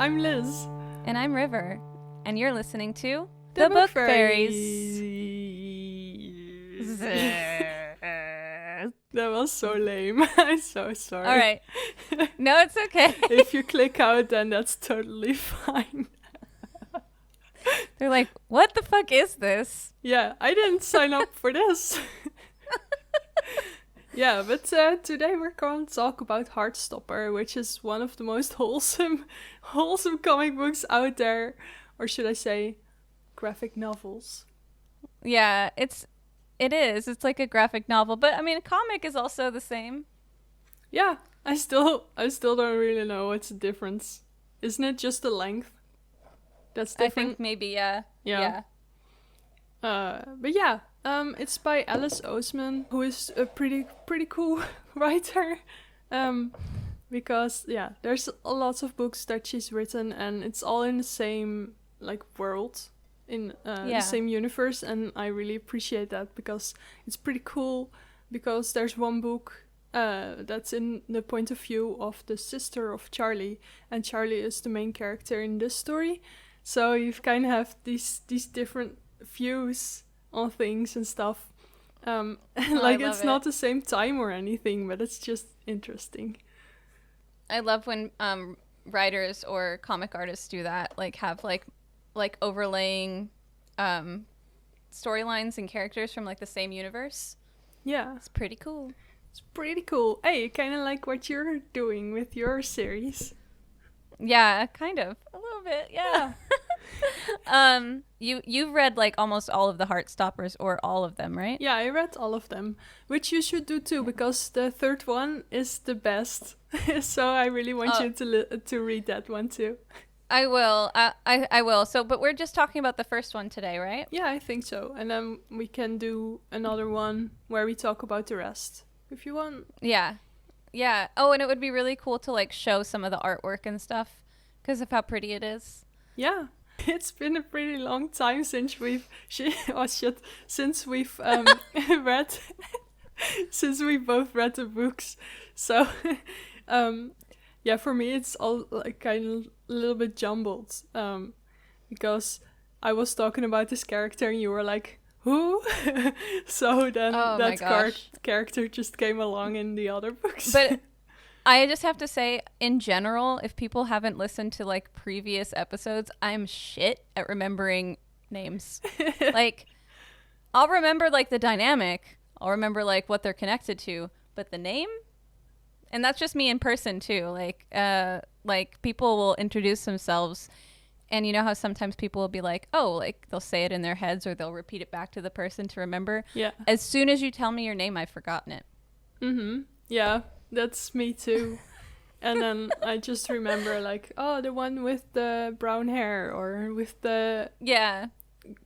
I'm Liz. And I'm River. And you're listening to The Book Fairies. That was so lame. I'm so sorry. All right. No, it's okay. If you click out, then that's totally fine. They're like, what the fuck is this? Yeah, I didn't sign up for this. Yeah, but today we're going to talk about Heartstopper, which is one of the most wholesome comic books out there. Or should I say, graphic novels. Yeah, it is. It's like a graphic novel. But, I mean, a comic is also the same. Yeah, I still don't really know what's the difference. Isn't it just the length? That's different. I think maybe, yeah. Yeah. But yeah, it's by Alice Oseman, who is a pretty cool writer. Because yeah, there's a lot of books that she's written, and it's all in the same like world, in the same universe, and I really appreciate that because it's pretty cool. Because there's one book that's in the point of view of the sister of Charlie, and Charlie is the main character in this story. So you kind of have these different views on things and stuff. Like it's not the same time or anything, but it's just interesting. I love when writers or comic artists do that, like have like overlaying storylines and characters from like the same universe. Yeah. It's pretty cool. It's pretty cool. Hey, kind of like what you're doing with your series. Yeah, kind of. A little bit, yeah. You've read like almost all of the Heartstoppers, or all of them, right? Yeah, I read all of them, which you should do too, because the third one is the best. So I really want you to read that one too. I will. I will. So, but we're just talking about the first one today, right? Yeah, I think so. And then we can do another one where we talk about the rest, if you want. Yeah. Yeah. Oh, and it would be really cool to like show some of the artwork and stuff because of how pretty it is. Yeah. It's been a pretty long time since we've read since we both read the books. So yeah, for me it's all like kind of a little bit jumbled. Because I was talking about this character and you were like, who? So then that character just came along in the other books. But I just have to say, in general, if people haven't listened to like previous episodes, I'm shit at remembering names. Like, I'll remember like the dynamic, I'll remember like what they're connected to, but the name, and that's just me in person too. Like people will introduce themselves, and you know how sometimes people will be like, oh, like they'll say it in their heads or they'll repeat it back to the person to remember. Yeah. As soon as you tell me your name, I've forgotten it. Mm-hmm. Yeah. That's me too. And then I just remember like, oh, the one with the brown hair or with the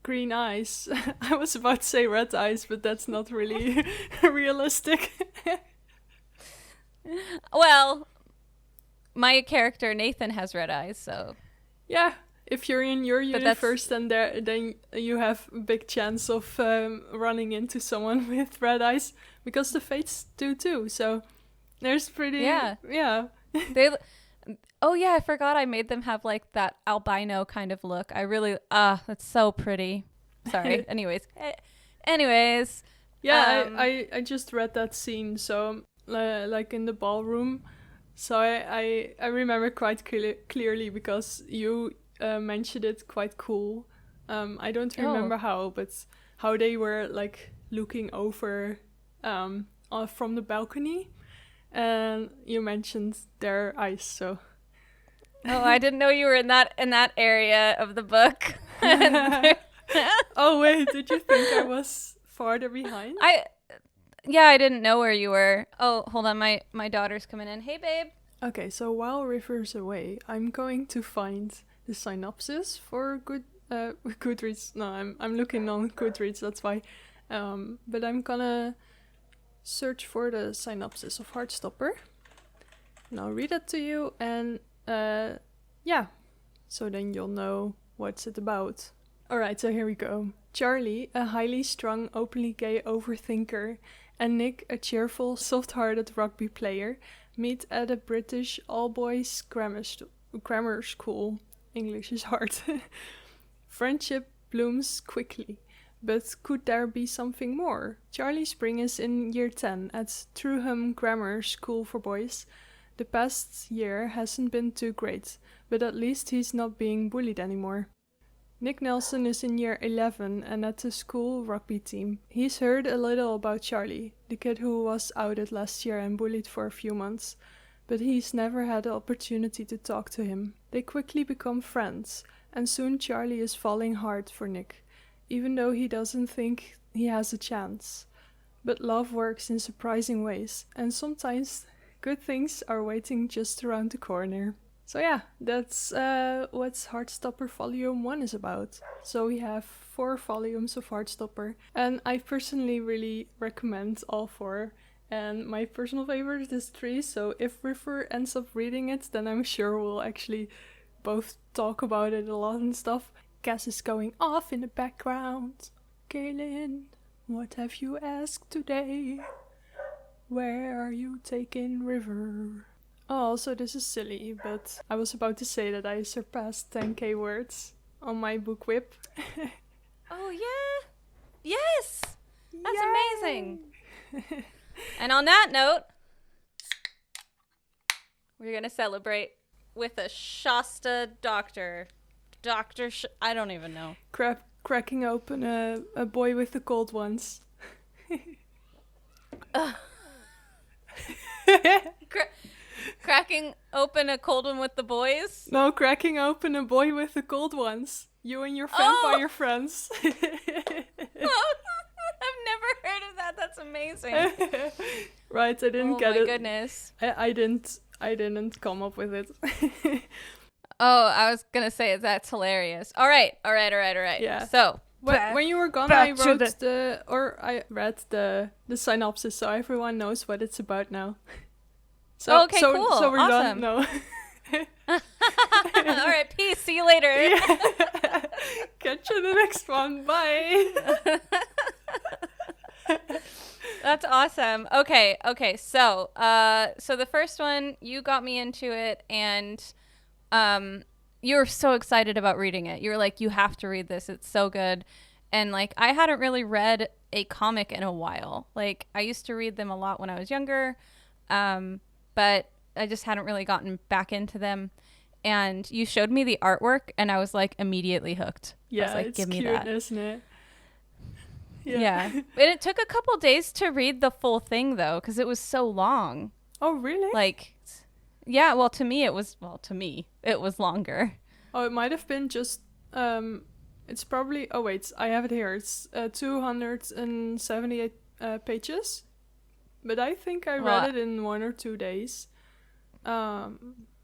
green eyes. I was about to say red eyes, but that's not really realistic. Well, my character Nathan has red eyes, so yeah. If you're in your universe, then you have a big chance of running into someone with red eyes, because the Fates do too. So there's pretty... Yeah. Oh, yeah, I forgot I made them have, like, that albino kind of look. I really... that's so pretty. Sorry. Anyways. Yeah, I just read that scene, so, like, in the ballroom. So I remember quite clearly because you mentioned it quite cool. I don't remember how, but how they were, like, looking over from the balcony. And you mentioned their eyes, so. Oh, I didn't know you were in that area of the book. Oh wait, did you think I was farther behind? I didn't know where you were. Oh, hold on, my daughter's coming in. Hey, babe. Okay, so while River's away, I'm going to find the synopsis for Goodreads. No, I'm looking on Goodreads. That's why. But I'm gonna search for the synopsis of Heartstopper, and I'll read it to you, and so then you'll know what's it about. Alright, so here we go. Charlie, a highly strung, openly gay overthinker, and Nick, a cheerful, soft-hearted rugby player, meet at a British all-boys grammar school. English is hard. Friendship blooms quickly. But could there be something more? Charlie Spring is in year 10 at Truham Grammar School for Boys. The past year hasn't been too great, but at least he's not being bullied anymore. Nick Nelson is in year 11 and at the school rugby team. He's heard a little about Charlie, the kid who was outed last year and bullied for a few months, but he's never had the opportunity to talk to him. They quickly become friends, and soon Charlie is falling hard for Nick, even though he doesn't think he has a chance. But love works in surprising ways, and sometimes good things are waiting just around the corner. So yeah, that's what Heartstopper Volume 1 is about. So we have 4 volumes of Heartstopper, and I personally really recommend all 4. And my personal favorite is 3, so if River ends up reading it, then I'm sure we'll actually both talk about it a lot and stuff. Cass is going off in the background. Kaylin, what have you asked today? Where are you taking River? Oh, also this is silly, but I was about to say that I surpassed 10k words on my book whip. Oh yeah! Yes! That's Yay! amazing! And on that note, we're gonna celebrate with a Shasta Doctor. I don't even know. Cracking open a boy with the cold ones. Cracking open a cold one with the boys? No, cracking open a boy with the cold ones. You and your vampire friends. I've never heard of that. That's amazing. Right, I didn't get it. Oh my goodness. I didn't come up with it. Oh, I was gonna say that's hilarious. All right. Yeah. So when you were gone, I wrote I read the synopsis, so everyone knows what it's about now. So, okay, cool. So we're awesome. done. No. All right, peace. See you later. Yeah. Catch you in the next one. Bye. That's awesome. Okay. So the first one, you got me into it, and you were so excited about reading it. You were like, you have to read this. It's so good. And like, I hadn't really read a comic in a while. Like, I used to read them a lot when I was younger, but I just hadn't really gotten back into them. And you showed me the artwork, and I was like immediately hooked. Yeah, I was like, it's give me cute, that. isn't it? Yeah. And it took a couple days to read the full thing, though, because it was so long. Oh, really? Like, yeah, well, to me, it was longer. Oh, it might have been just, it's probably, oh wait, I have it here. It's 278 pages. But I think I read it in 1 or 2 days.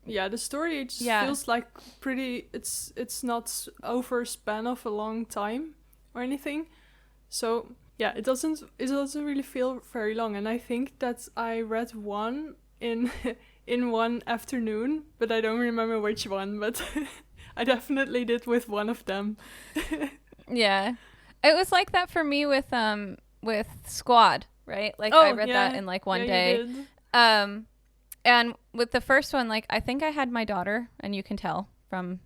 Yeah, the story just feels like it's not over a span of a long time or anything. So yeah, it doesn't really feel very long, and I think that I read one in one afternoon, but I don't remember which one, but I definitely did with one of them. Yeah. It was like that for me with Squad, right? Like I read that in like one day. You did. And with the first one, like I think I had my daughter, and you can tell from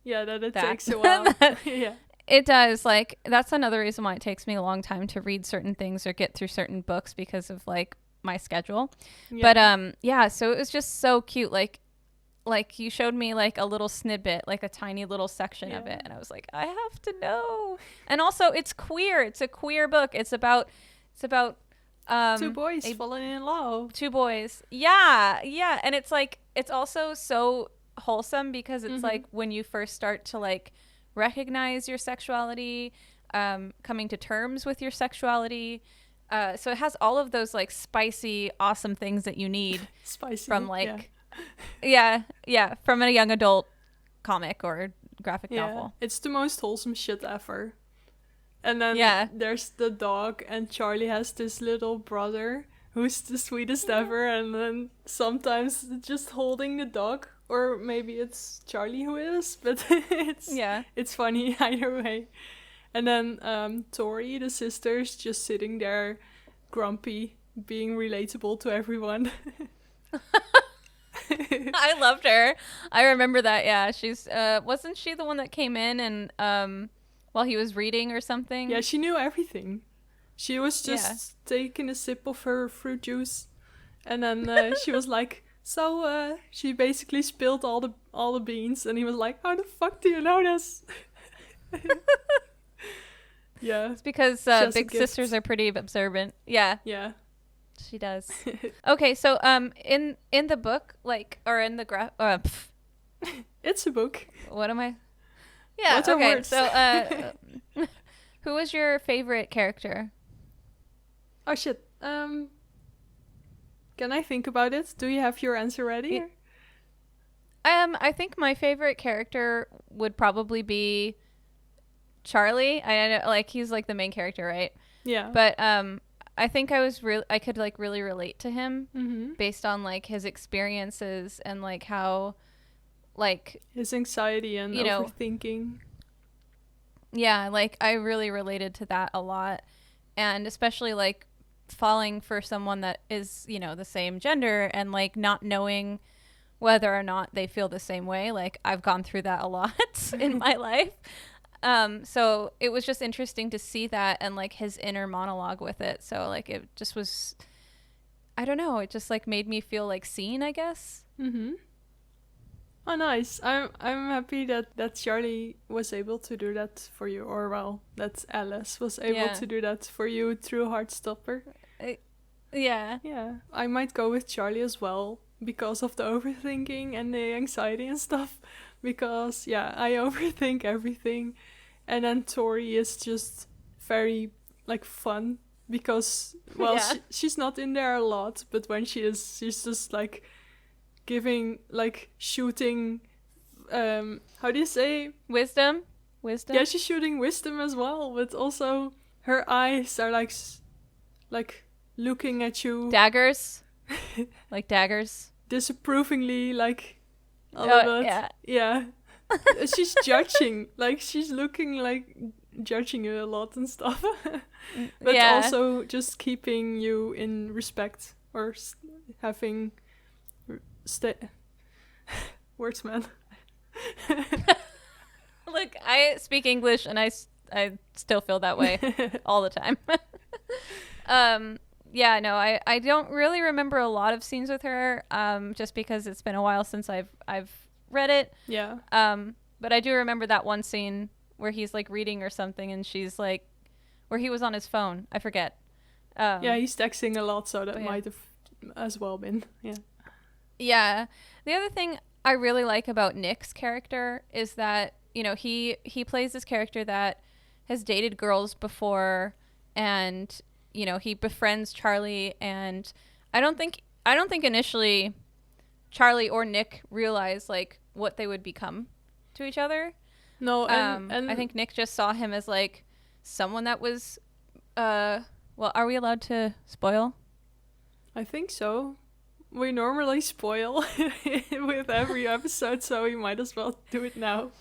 that it takes a while. Yeah. It does. Like, that's another reason why it takes me a long time to read certain things or get through certain books, because of like my schedule. Yeah. But so it was just so cute. Like you showed me like a little snippet, like a tiny little section of it, and I was like, I have to know. And also, it's queer. It's a queer book. It's about 2 boys falling in love. 2 boys. Yeah. And it's like, it's also so wholesome, because it's like when you first start to like recognize your sexuality, coming to terms with your sexuality. So it has all of those like spicy, awesome things that you need from like, from a young adult comic or graphic novel. It's the most wholesome shit ever. And then there's the dog, and Charlie has this little brother who's the sweetest ever, and then sometimes just holding the dog, or maybe it's Charlie who is, but it's funny either way. And then Tori, the sister's just sitting there grumpy, being relatable to everyone. I loved her. I remember that. Yeah, she's wasn't she the one that came in and while he was reading or something? Yeah, she knew everything. She was just taking a sip of her fruit juice, and then she was like, "So, she basically spilled all the beans," and he was like, "How the fuck do you know this?" Yeah, it's because big sisters are pretty observant. Yeah, yeah, she does. Okay, so in the book, like, or in the it's a book. What am I? Yeah. What okay. words? So, who was your favorite character? Oh shit. Can I think about it? Do you have your answer ready? I think my favorite character would probably be Charlie. I know, like, he's like the main character, right? Yeah. But I think I could like really relate to him based on like his experiences and like how like his anxiety and overthinking. Yeah, like I really related to that a lot. And especially like falling for someone that is, the same gender and like not knowing whether or not they feel the same way. Like I've gone through that a lot in my life. So it was just interesting to see that and like his inner monologue with it. So like it just was, I don't know, it just like made me feel like seen, I guess. Oh, nice. I'm happy that Charlie was able to do that for you, or well, that Alice was able to do that for you through Heartstopper. Yeah. Yeah. I might go with Charlie as well because of the overthinking and the anxiety and stuff. Because, I overthink everything. And then Tori is just very, like, fun. Because, well, she's not in there a lot. But when she is, she's just, like, giving, like, shooting, how do you say? Wisdom? Yeah, she's shooting wisdom as well. But also, her eyes are, like looking at you. Daggers? Like daggers? Disapprovingly, like, a little bit. Yeah. She's judging. Like, she's looking like judging you a lot and stuff. But also just keeping you in respect or having... words, man. Look, I speak English and I still feel that way all the time. Yeah, no, I don't really remember a lot of scenes with her, just because it's been a while since I've read it. Yeah. But I do remember that one scene where he's like reading or something, and she's like, where he was on his phone. I forget. Yeah, he's texting a lot, so that might have as well been. Yeah. Yeah. The other thing I really like about Nick's character is that, he plays this character that has dated girls before, and he befriends Charlie, and I don't think initially Charlie or Nick realized like what they would become to each other. No, and I think Nick just saw him as like someone that was well, are we allowed to spoil? I think so. We normally spoil with every episode, so we might as well do it now.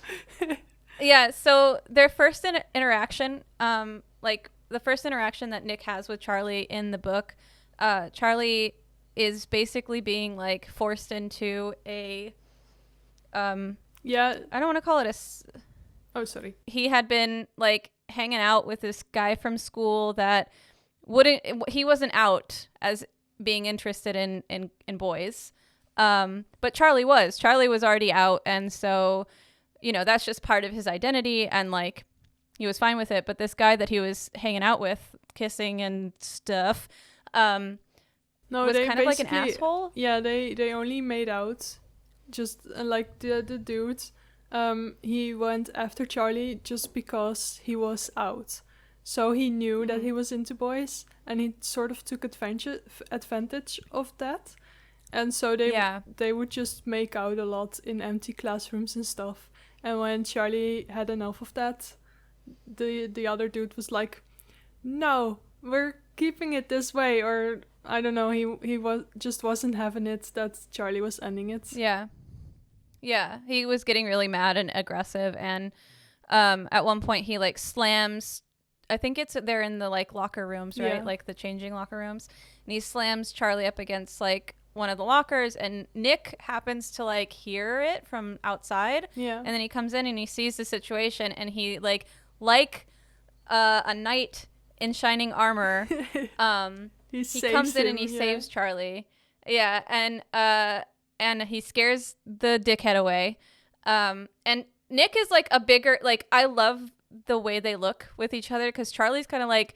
Yeah, so their first interaction, like the first interaction that Nick has with Charlie in the book, Charlie is basically being like forced into a I don't want to call it oh, sorry. He had been like hanging out with this guy from school that he wasn't out as being interested in boys. But Charlie was already out, and so that's just part of his identity, and like he was fine with it. But this guy that he was hanging out with, kissing and stuff, was kind of like an asshole. Yeah, they only made out, just like the dude. He went after Charlie just because he was out. So he knew that he was into boys, and he sort of took advantage of that. And so they would just make out a lot in empty classrooms and stuff. And when Charlie had enough of that, the other dude was like, "No, we're keeping it this way." Or I don't know, he wasn't having it that Charlie was ending it. Yeah. Yeah, he was getting really mad and aggressive, and at one point he like slams, I think they're in the like locker rooms, right? Like the changing locker rooms. And he slams Charlie up against like one of the lockers, and Nick happens to like hear it from outside. Yeah. And then he comes in and he sees the situation, and he like a knight in shining armor, he comes in and he saves Charlie. Yeah, and he scares the dickhead away. And Nick is like a bigger, like, I love the way they look with each other, because Charlie's kind of like,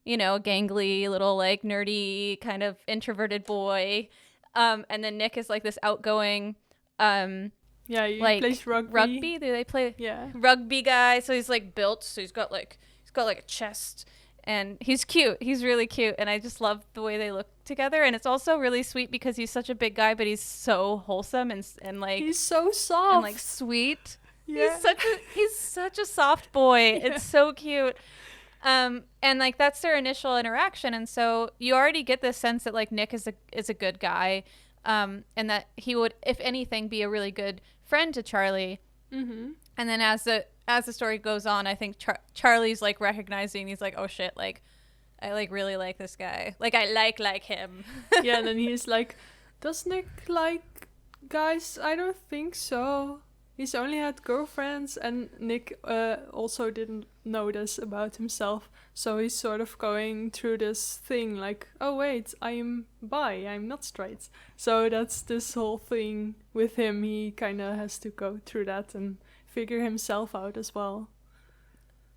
you know, gangly little like nerdy kind of introverted boy, and then Nick is like this outgoing he like plays rugby. Do they play Yeah, rugby guy? So he's like built, so he's got like a chest, and he's cute. He's really cute, and I just love the way they look together. And it's also really sweet because he's such a big guy, but he's so wholesome and like he's so soft and like sweet. Yeah. He's such a soft boy. Yeah. It's so cute. And like that's their initial interaction, and so you already get this sense that like Nick is a good guy, and that he would, if anything, be a really good friend to Charlie. Mm-hmm. And then as the story goes on, I think Charlie's like recognizing, he's like, oh shit, like I like really like this guy, like I like him. Yeah, and then he's like, does Nick like guys? I don't think so. He's only had girlfriends, and Nick also didn't know this about himself. So he's sort of going through this thing like, oh wait, I'm bi, I'm not straight. So that's this whole thing with him. He kind of has to go through that and figure himself out as well.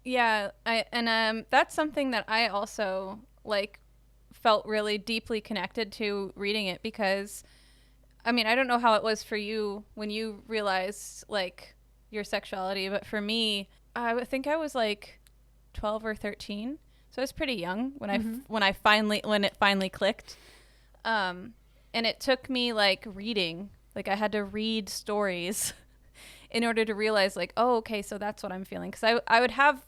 Yeah, that's something that I also like felt really deeply connected to reading it, because I mean, I don't know how it was for you when you realized like your sexuality, but for me, I think I was like 12 or 13, so I was pretty young when when it finally clicked. And it took me like reading, like I had to read stories in order to realize like, oh, okay, so that's what I'm feeling, because I would have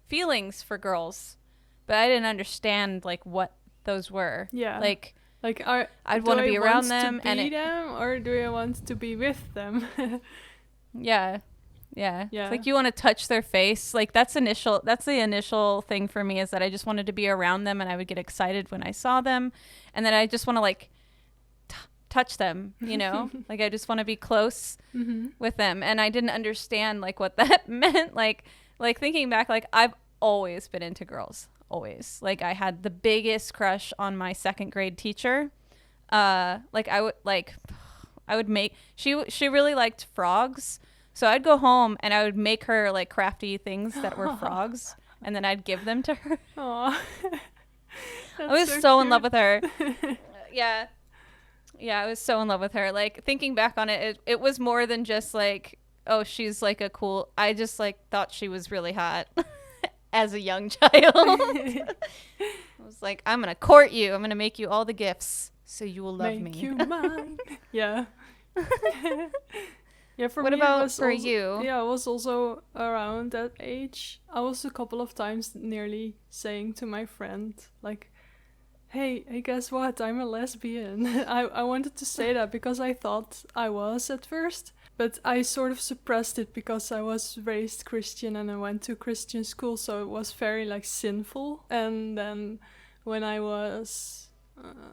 feelings for girls, but I didn't understand like what those were. Yeah, like I'd want to be around them, or do I want to be with them? Yeah. It's like you want to touch their face. Like that's the initial thing for me, is that I just wanted to be around them, and I would get excited when I saw them, and then I just want to like touch them, you know? Like I just want to be close with them, and I didn't understand like what that meant. Like thinking back, like I've always been into girls. Always. Like I had the biggest crush on my second grade teacher. Like I would make, she really liked frogs, so I'd go home and I would make her like crafty things that were frogs, and then I'd give them to her. Aww. I was so in love with her. Yeah, I was so in love with her. Like thinking back on it, it was more than just like, oh, she's like a cool, I just like thought she was really hot. As a young child. I was like, I'm gonna court you, I'm gonna make you all the gifts so you will love me. Make you mine. Yeah. Yeah, for what me about it was for also, you? Yeah, I was also around that age. I was a couple of times nearly saying to my friend like, hey, guess what, I'm a lesbian. I wanted to say that because I thought I was at first, but I sort of suppressed it because I was raised Christian and I went to Christian school, so it was very like sinful. And then when I was,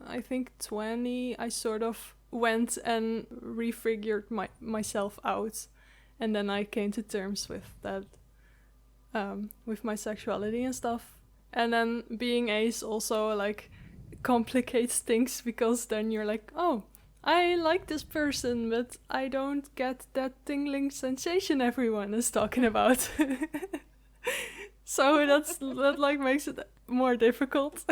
I think 20, I sort of went and refigured myself out, and then I came to terms with that, with my sexuality and stuff. And then being ace also like complicates things, because then you're like, oh, I like this person, but I don't get that tingling sensation everyone is talking about. So that like makes it more difficult.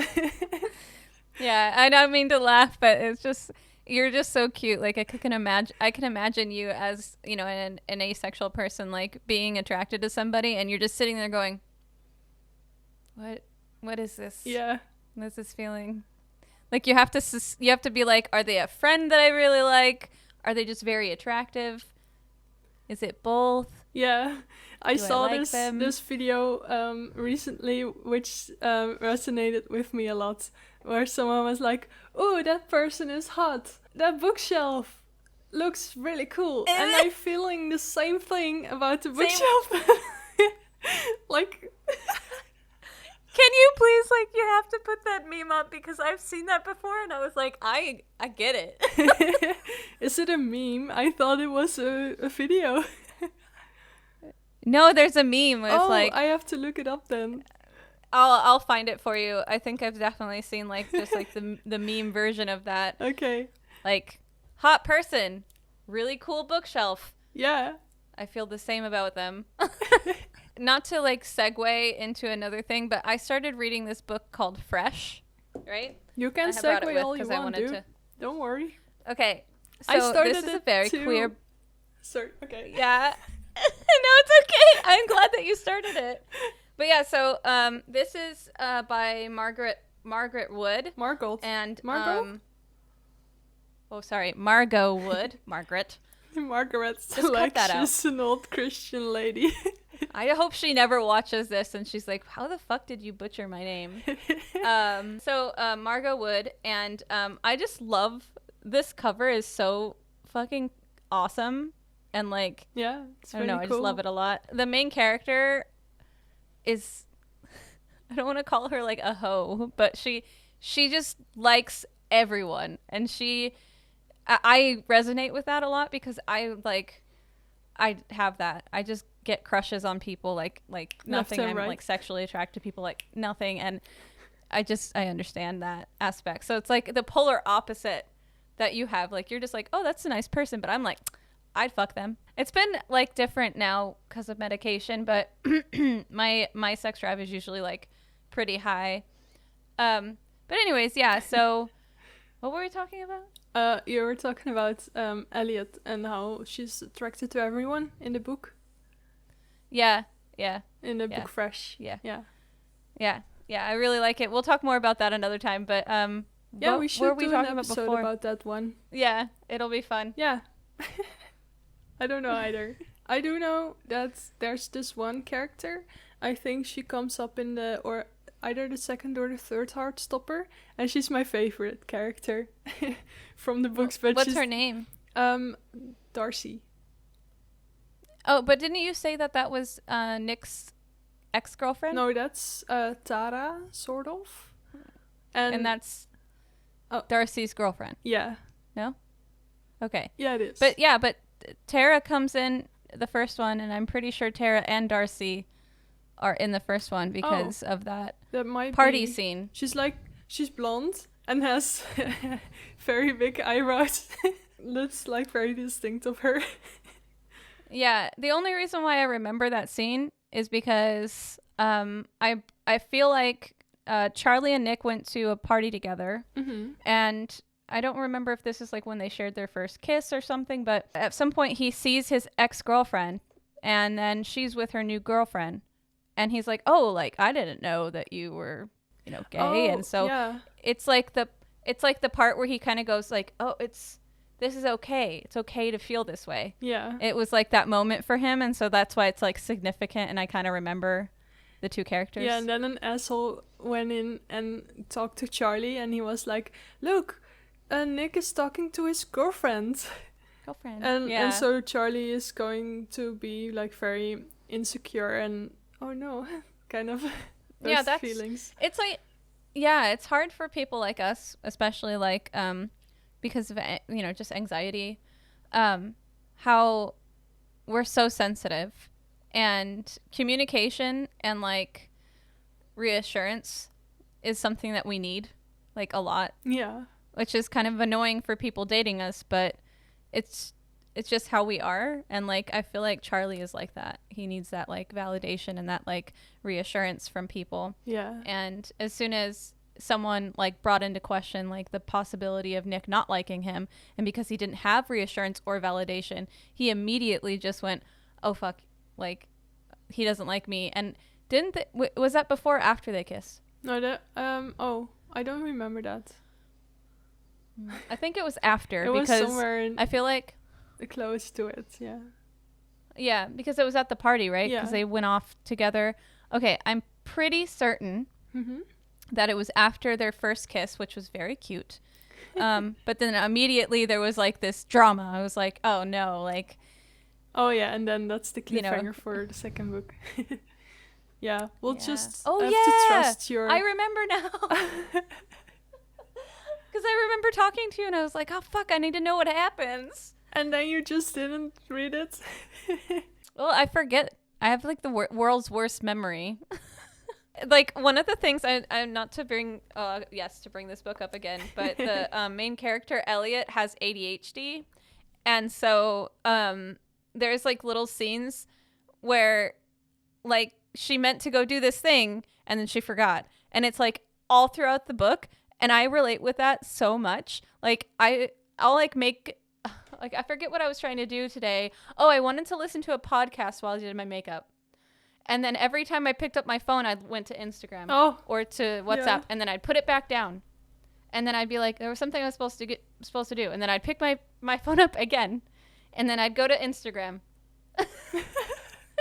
Yeah, I don't mean to laugh, but it's just, you're just so cute. Like I can imagine you as, you know, an asexual person, like being attracted to somebody, and you're just sitting there going, what is this? Yeah. What is this feeling? Like you have to be like, are they a friend that I really like? Are they just very attractive? Is it both? Yeah, I saw like this video recently, which resonated with me a lot, where someone was like, oh, that person is hot. That bookshelf looks really cool. And I'm feeling the same thing about the bookshelf. Like... Can you please, like, you have to put that meme up because I've seen that before and I was like, I get it. Is it a meme? I thought it was a video. No, there's a meme. It's like, I have to look it up then. I'll find it for you. I think I've definitely seen like just like the meme version of that. Okay. Like, hot person, really cool bookshelf. Yeah. I feel the same about them. Not to like segue into another thing, but I started reading this book called Fresh, right? You can segue all you want, dude. Don't worry. Okay. So this is a very queer... Sorry, okay. Yeah. No, it's okay. I'm glad that you started it. But yeah, so this is by Margaret Wood. Margot. And Margot? Margot Wood. Margaret. Margaret's just like, cut that she's an old Christian lady. I hope she never watches this and she's like, how the fuck did you butcher my name? So Margot Wood, and I just love this cover is so fucking awesome. And like, yeah, I don't know, cool. I just love it a lot. The main character is, I don't want to call her like a hoe, but she just likes everyone, and I resonate with that a lot because I have that. I just get crushes on people like nothing. I'm right. Like sexually attracted to people like nothing, and I understand that aspect. So it's like the polar opposite that you have. Like you're just like, oh, that's a nice person, but I'm like, I'd fuck them. It's been like different now because of medication, but my sex drive is usually like pretty high. But anyways, yeah. So what were we talking about? You were talking about Elliot and how she's attracted to everyone in the book. Yeah. In the book Fresh. Yeah. I really like it. We'll talk more about that another time. But yeah, we should do an episode about that one. Yeah, it'll be fun. Yeah. I don't know either. I do know that there's this one character. I think she comes up in either the second or the third Heartstopper, and she's my favorite character from the books. But what's her name? Darcy. Oh, but didn't you say that was Nick's ex-girlfriend? No, that's Tara, sort of. And that's Darcy's girlfriend. Yeah. No? Okay. Yeah, it is. But Tara comes in the first one, and I'm pretty sure Tara and Darcy are in the first one because of that party scene. She's blonde and has very big eyebrows. Looks like very distinct of her. Yeah, the only reason why I remember that scene is because I feel like Charlie and Nick went to a party together, and I don't remember if this is like when they shared their first kiss or something, but at some point he sees his ex-girlfriend, and then she's with her new girlfriend, and he's like, oh, like I didn't know that you were, gay. And so it's like the part where he kind of goes like, oh, this is okay. It's okay to feel this way. Yeah. It was like that moment for him, and so that's why it's like significant, and I kind of remember the two characters. Yeah, and then an asshole went in and talked to Charlie, and he was like, look, Nick is talking to his girlfriend. And so Charlie is going to be like very insecure and oh no, kind of those feelings. It's like, yeah, it's hard for people like us, especially like because of just anxiety, how we're so sensitive, and communication and like reassurance is something that we need like a lot. Yeah. Which is kind of annoying for people dating us, but it's just how we are. And like I feel like Charlie is like that. He needs that like validation and that like reassurance from people. Yeah. And as soon as someone like brought into question like the possibility of Nick not liking him, and because he didn't have reassurance or validation, he immediately just went, oh fuck, like he doesn't like me. And was that before or after they kissed? No, I don't remember that. I think it was after, because somewhere I feel like close to it. Yeah. Yeah, because it was at the party, right? Because they went off together. Okay, I'm pretty certain that it was after their first kiss, which was very cute. But then immediately there was like this drama. I was like, oh no, like. Oh yeah, and then that's the cliffhanger for the second book. Yeah, we'll Yeah. just Oh, have yeah. to trust your... I remember now. Because I remember talking to you and I was like, oh, fuck, I need to know what happens. And then you just didn't read it. Well, I forget. I have like the world's worst memory. Like one of the things I'm not to bring, to bring this book up again, but the main character, Elliot, has ADHD. And so there's like little scenes where like she meant to go do this thing and then she forgot. And it's like all throughout the book. And I relate with that so much. Like I'll like make, like I forget what I was trying to do today. Oh, I wanted to listen to a podcast while I did my makeup. And then every time I picked up my phone, I went to Instagram or to WhatsApp, and then I'd put it back down. And then I'd be like, there was something I was supposed to do. And then I'd pick my phone up again, and then I'd go to Instagram.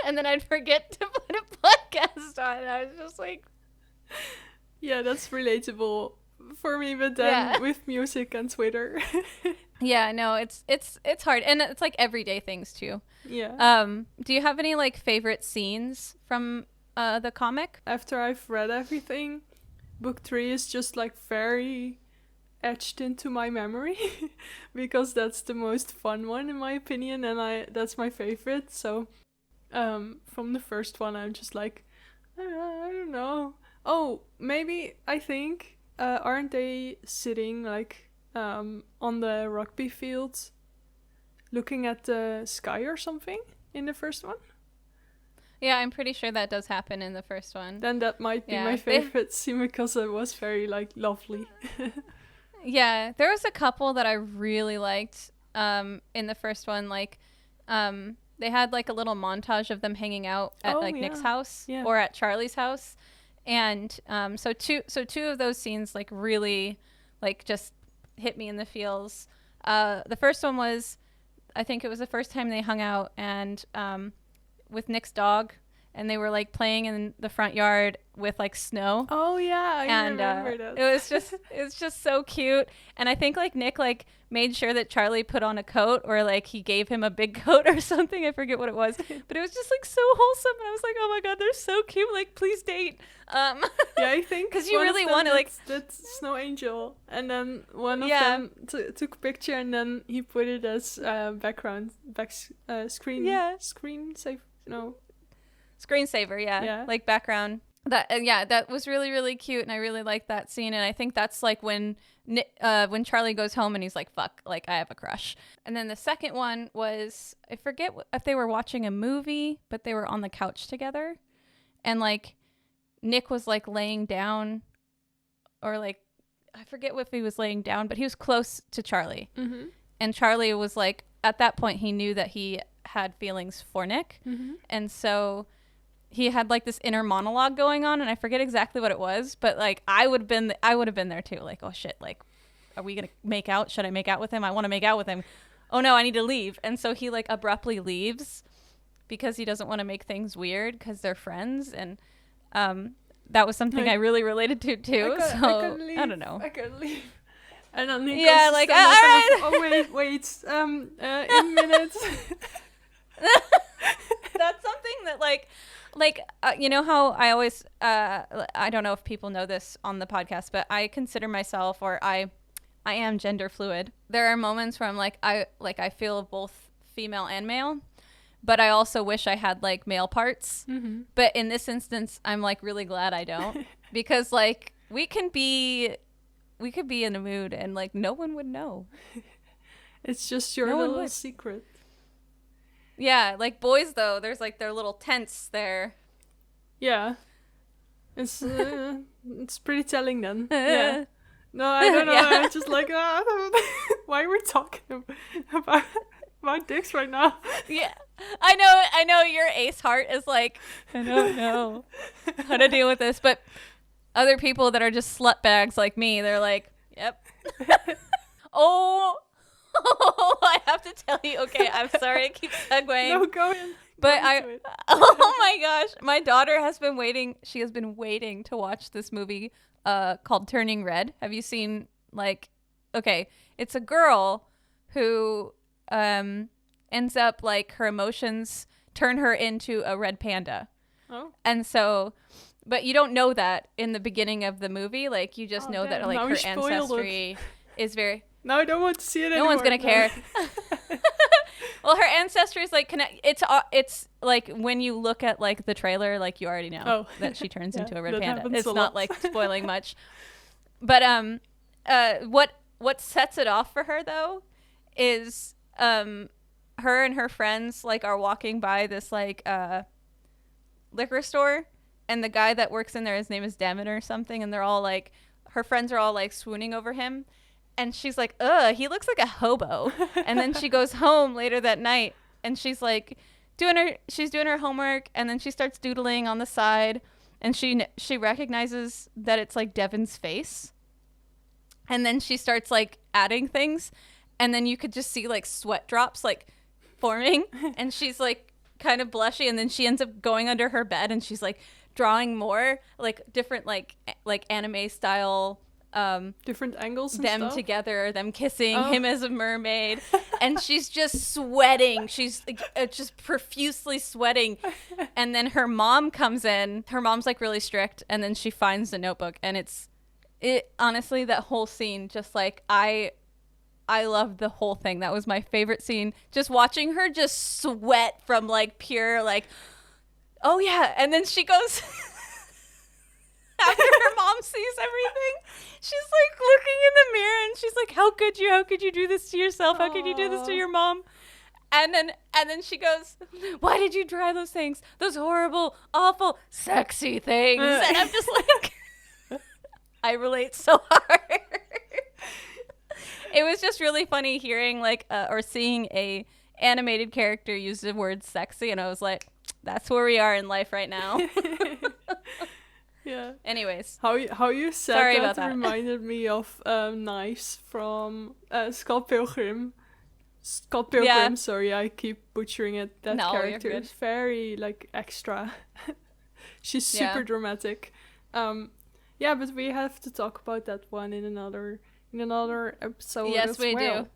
And then I'd forget to put a podcast on. I was just like... Yeah, that's relatable for me, but then with music and Twitter. Yeah, no, it's hard, and it's like everyday things too. Yeah. Do you have any like favorite scenes from the comic? After I've read everything, book 3 is just like very etched into my memory because that's the most fun one in my opinion, and that's my favorite. So, from the first one, I'm just like, I don't know. Oh, maybe I think aren't they sitting like on the rugby field looking at the sky or something in the first one? Yeah, I'm pretty sure that does happen in the first one. Then that might be my favorite scene because it was very like lovely. Yeah, there was a couple that I really liked in the first one. Like they had like a little montage of them hanging out at Nick's house or at Charlie's house. And so two of those scenes like really like just hit me in the feels. The first one was, I think it was the first time they hung out and with Nick's dog, and they were like playing in the front yard with like snow. Oh yeah, I remember that. It was just so cute. And I think like Nick like made sure that Charlie put on a coat, or like he gave him a big coat or something. I forget what it was, but it was just like so wholesome. And I was like, oh my god, they're so cute. Like, please date. Yeah, I think because you really want to like that Snow Angel, and then one of them took a picture, and then he put it as screensaver, yeah, like background. That was really, really cute, and I really liked that scene. And I think that's like when Charlie goes home and he's like, fuck, like I have a crush. And then the second one was, I forget if they were watching a movie, but they were on the couch together, and like Nick was like laying down, or like I forget if he was laying down, but he was close to Charlie. Mm-hmm. And Charlie was like, at that point he knew that he had feelings for Nick. Mm-hmm. And so he had like this inner monologue going on, and I forget exactly what it was, but like I would have been there too. Like, oh shit, like, are we gonna make out? Should I make out with him? I want to make out with him. Oh no, I need to leave. And so he like abruptly leaves because he doesn't want to make things weird because they're friends. And that was something I really related to too. I don't know. I couldn't leave. And then he goes like, all right. Oh wait, in minutes. That's something that like you know how I always I don't know if people know this on the podcast, but I consider myself, or I am gender fluid. There are moments where I'm like I feel both female and male, but I also wish I had like male parts. Mm-hmm. But in this instance, I'm like really glad I don't, because like we could be in a mood and like no one would know. It's just your little secret. Yeah, like boys though, there's like their little tents there. Yeah, it's pretty telling then. Yeah. No, I don't know. Yeah. I'm just like, why are we talking about dicks right now? Yeah, I know. Your ace heart is like, I don't know how to deal with this, but other people that are just slut bags like me, they're like, yep. Oh, I have to tell you. Okay, I'm sorry. I keep segueing. No, go in. But oh my gosh, my daughter has been waiting. She has been waiting to watch this movie called Turning Red. Have you seen like? Okay, it's a girl who ends up like her emotions turn her into a red panda. Oh. And so, but you don't know that in the beginning of the movie. Like, you just know that, like, now her ancestry is very... Now I don't want to see it anymore. No one's going to care. Well, her ancestry is, like, it's, like, when you look at, like, the trailer, like, you already know that she turns into a red panda. It's not, like, spoiling much. But what sets it off for her, though, is her and her friends, like, are walking by this, like, liquor store, and the guy that works in there, his name is Damon or something, and they're all, like, her friends are all, like, swooning over him, and she's like, ugh, he looks like a hobo. And then she goes home later that night, and she's, like, she's doing her homework, and then she starts doodling on the side, and she recognizes that it's, like, Devin's face, and then she starts, like, adding things, and then you could just see, like, sweat drops, like, forming, and she's, like, kind of blushy, and then she ends up going under her bed, and she's, like, drawing more, like, different, like anime style, different angles and them stuff? Together, them kissing, him as a mermaid, and she's just sweating. She's just profusely sweating, and then her mom comes in. Her mom's, like, really strict, and then she finds the notebook, and it honestly, that whole scene, just, like, I loved the whole thing. That was my favorite scene. Just watching her just sweat from, like, pure, like, oh yeah. And then she goes, after her mom sees everything, she's, like, looking in the mirror, and she's like, how could you do this to yourself? How could you do this to your mom? And then she goes, why did you try those things? Those horrible, awful, sexy things. And I'm just like, I relate so hard. It was just really funny hearing, like, or seeing a animated character use the word sexy, and I was like, that's where we are in life right now. Yeah. Anyways. How you said Sorry that, about that reminded me of Knives from Scott Pilgrim. Scott Pilgrim, yeah. Sorry, I keep butchering it. That character is very, like, extra. She's super dramatic. Yeah, but we have to talk about that one in another episode. Yes, we do.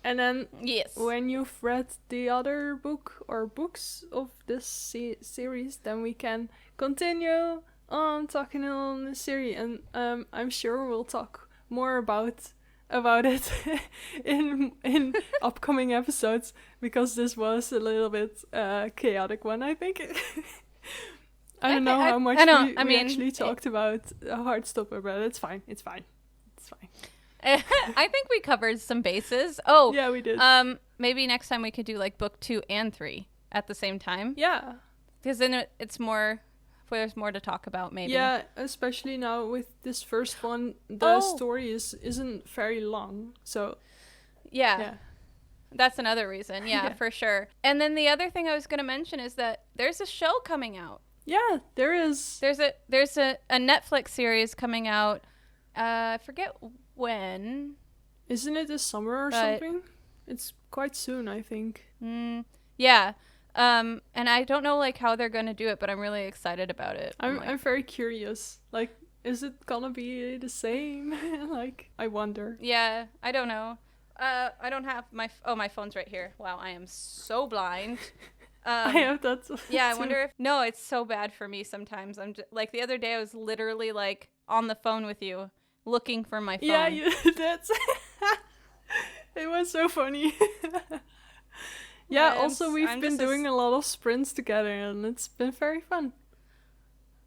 And then yes, when you've read the other book or books of this series, then we can continue on talking on the series, and I'm sure we'll talk more about it in upcoming episodes, because this was a little bit chaotic one, I think. I don't know how much we actually talked about Heartstopper, but it's fine. I think we covered some bases. Oh, yeah, we did. Maybe next time we could do, like, book 2 and 3 at the same time. Yeah, because then it's more. There's more to talk about, maybe. Yeah, especially now with this first one, the story isn't very long. So, yeah. That's another reason. Yeah, for sure. And then the other thing I was going to mention is that there's a show coming out. Yeah, there is. There's a Netflix series coming out. I forget when. Isn't it this summer or something? It's quite soon, I think. Yeah. And I don't know, like, how they're gonna do it, but I'm really excited about it. I'm very curious. Like, is it gonna be the same? Like, I wonder. Yeah, I don't know. I don't have my phone's right here. Wow, I am so blind. I have that. Yeah, I wonder if no, it's so bad for me sometimes. I'm just, like, the other day I was literally, like, on the phone with you, looking for my phone. Yeah, that's. It was so funny. Yeah, also we've been doing a lot of sprints together, and it's been very fun.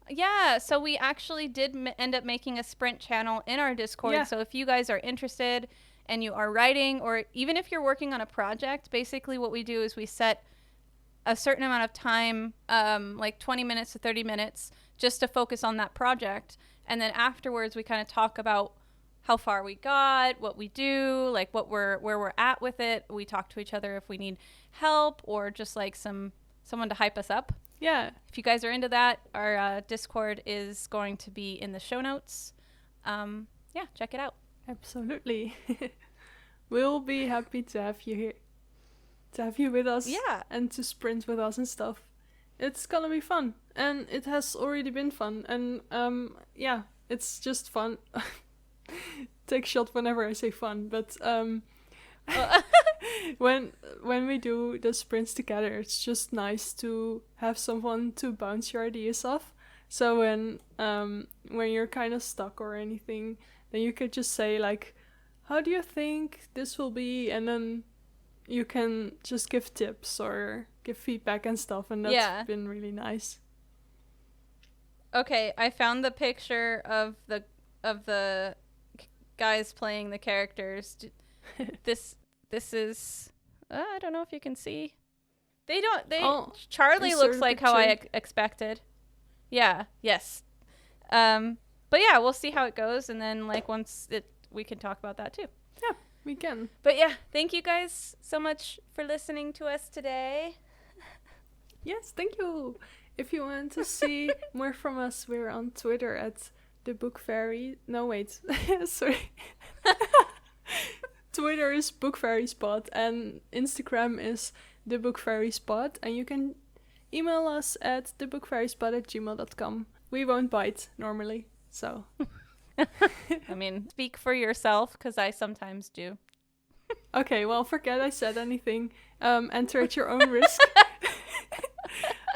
Yeah, so we actually did end up making a sprint channel in our Discord. Yeah. So if you guys are interested and you are writing, or even if you're working on a project, basically what we do is we set a certain amount of time, like 20 minutes to 30 minutes, just to focus on that project. And then afterwards, we kind of talk about how far we got, what we do, like where we're at with it. We talk to each other if we need help, or just like someone to hype us up. Yeah. If you guys are into that, our Discord is going to be in the show notes. Yeah, check it out. Absolutely. We'll be happy to have you here. To have you with us. Yeah. And to sprint with us and stuff. It's gonna be fun. And it has already been fun. And yeah, it's just fun. Take a shot whenever I say fun. But when we do the sprints together, it's just nice to have someone to bounce your ideas off. So when you're kind of stuck or anything, then you could just say like, how do you think this will be? And then you can just give tips or give feedback and stuff, and that's been really nice. Okay, I found the picture of the guys playing the characters. This is I don't know if you can see. Charlie looks like how I expected. Yeah, yes. But yeah, we'll see how it goes, and then like we can talk about that too. Yeah, we can. But yeah, thank you guys so much for listening to us today. Yes, thank you. If you want to see more from us, we're on Twitter at the Book Fairy. No, wait. Sorry. Twitter is Book Fairy Spot, and Instagram is the Book Fairy Spot, and you can email us at thebookfairyspot@gmail.com. We won't bite normally, so. I mean, speak for yourself, because I sometimes do. Okay, well, forget I said anything. Enter at your own risk.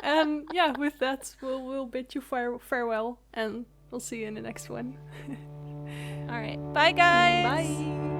And yeah, with that, we'll bid you farewell, and we'll see you in the next one. All right. Bye, guys. Bye.